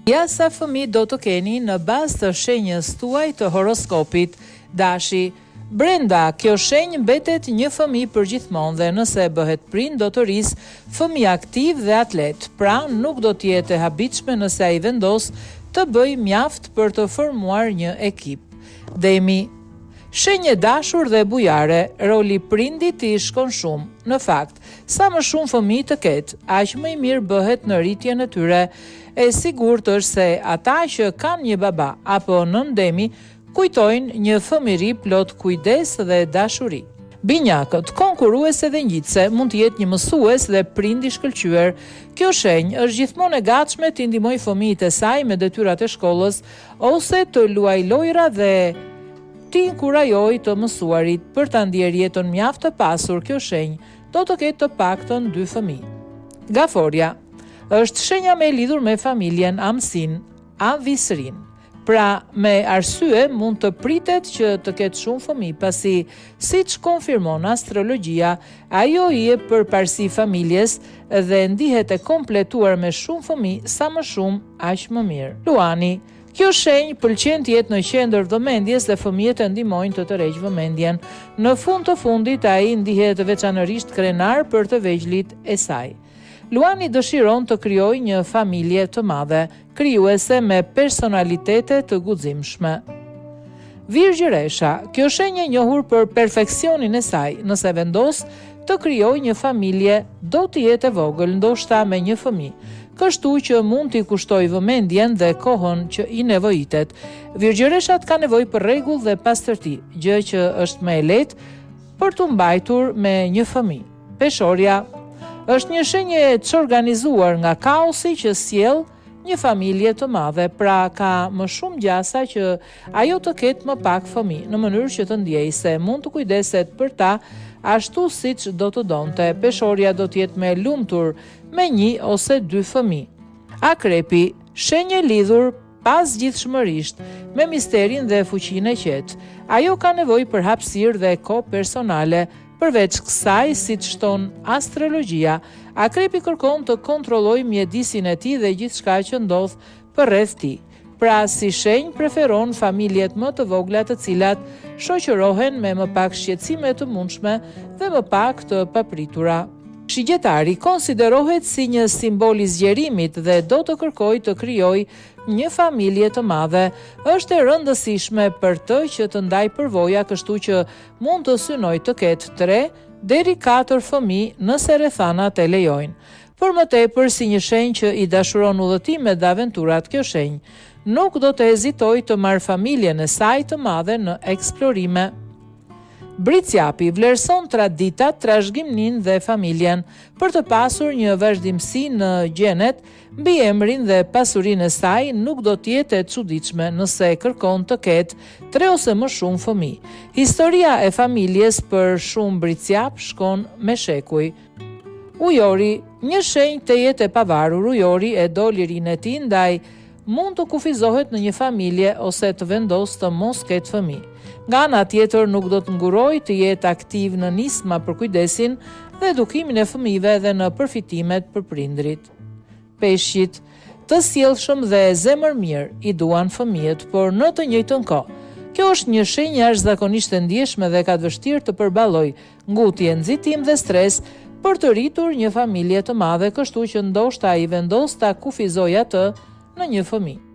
Ja sa fëmijë do të keni në bazë të shenjës tuaj të horoskopit, dashi. Brenda, kjo shenjë mbetet një fëmijë përgjithmonë dhe nëse bëhet prind do të rrisë fëmijë aktiv dhe atlet, pra nuk do të jetë e habitshme nëse ai vendos të bëj mjaft për të formuar një ekip. Demi, shenjë dashur dhe bujare, roli prindit i shkon shumë. Në fakt, sa më shumë fëmijë të ketë, aq më i mirë bëhet në rritjen e tyre. E sigurt është se ata që kanë një baba apo nën Demi kujtojnë një fëmijëri plot kujdes dhe dashuri. Binjakët, konkurruese dhe ngjitse mund të jetë një mësues dhe prind i shkëlqyer. Kjo shenjë është gjithmonë e gatshme të ndihmojë fëmijët e saj me detyrat e shkollës ose të luajë lojra dhe ti inkurajoj të mësuarit. Për ta ndier jetën mjaft të pasur, kjo shenjë do të ketë të paktën 2 fëmijë. Gaforia është shenja me lidhur me familjen, amësin, avisrin. Pra, me arsye mund të pritet që të ketë shumë fëmijë, pasi, siç konfirmon astrologjia, ajo i e përparësi familjes dhe ndihet e kompletuar me shumë fëmijë, sa më shumë, aq më mirë. Luani, kjo shenjë pëlqen të jetë në qendër vëmendjes dhe fëmijët e ndihmojnë të tërheqë vëmendjen. Në fund të fundit, ai ndihet veçanërisht krenar për të vegjëlit e saj. Luani dëshiron të krijojë një familje të madhe, krijuese me personalitete të guximshme. Virgjëresha, kjo shenjë e njohur për perfeksionin e saj, nëse vendos të krijojë një familje, do të jetë e vogël, ndoshta me një fëmijë, kështu që mund t'i kushtoj vëmendjen dhe kohën që i nevojitet. Virgjëreshat ka nevojë për rregull dhe pastërti, gjë që është më e lehtë për t'u mbajtur me një fëmijë. Peshorja është një shenjë e çorganizuar nga kaosi që sjell një familje të madhe, pra ka më shumë gjasa që ajo të ketë më pak fëmijë, në mënyrë që të ndjejë se mund të kujdeset për ta ashtu siç do të donte. Peshorja do të jetë më e lumtur me 1 ose 2 fëmijë. Akrepi, shenjë lidhur pasgjithshmërisht me misterin dhe fuqinë e qetë. Ajo ka nevojë për hapësirë dhe kohë personale. Përveç kësaj, siç shton astrologjia, akrepi kërkon të kontrollojë mjedisin e tij dhe gjithçka që ndodh përreth tij. Pra, si shenjë preferon familjet më të vogla të cilat shoqërohen me më pak shqetësime të mundshme dhe më pak të papritura. Shigjetari konsiderohet si një simbol i zgjerimit dhe do të kërkojë të krijojë një familje të madhe. Është e rëndësishme për të që të ndaj përvoja, kështu që mund të synojë të ketë 3 deri 4 fëmijë nëse rrethanat e lejojnë. Por më tepër, si një shenjë që i dashuron udhëtimet dhe aventurat, kjo shenjë nuk do të hezitojë të marrë familjen e saj të madhe në eksplorime. Bricjapi vlerëson traditat, trashëgiminë dhe familjen për të pasur një vazhdimsi në gjenet, mbi emrin dhe pasurinë e saj nuk do të jetë e çuditshme nëse kërkon të ketë 3 ose më shumë fëmijë. Historia e familjes për shumë bricjap shkon me shekuj. Ujori, një shenjë të jetë e pavarur, ujori e do lirinë e tij, ndaj mund të kufizohet në një familje ose të vendosë të mos ketë fëmijë. Nga ana tjetër nuk do të ngurojë të jetë aktiv në nisma për kujdesin dhe edukimin e fëmijëve dhe në përfitimet për prindrit. Peshqit, të sjellshëm dhe zemër mirë i duan fëmijët, por në të njëjtën kohë. Kjo është një shenjë jashtëzakonisht e ndjeshme dhe ka të vështirë të përballojë ngutje, nxitim dhe stres për të rritur një familje të madhe, kështu që ndoshta ai vendos ta kufizojë atë në një fëmijë.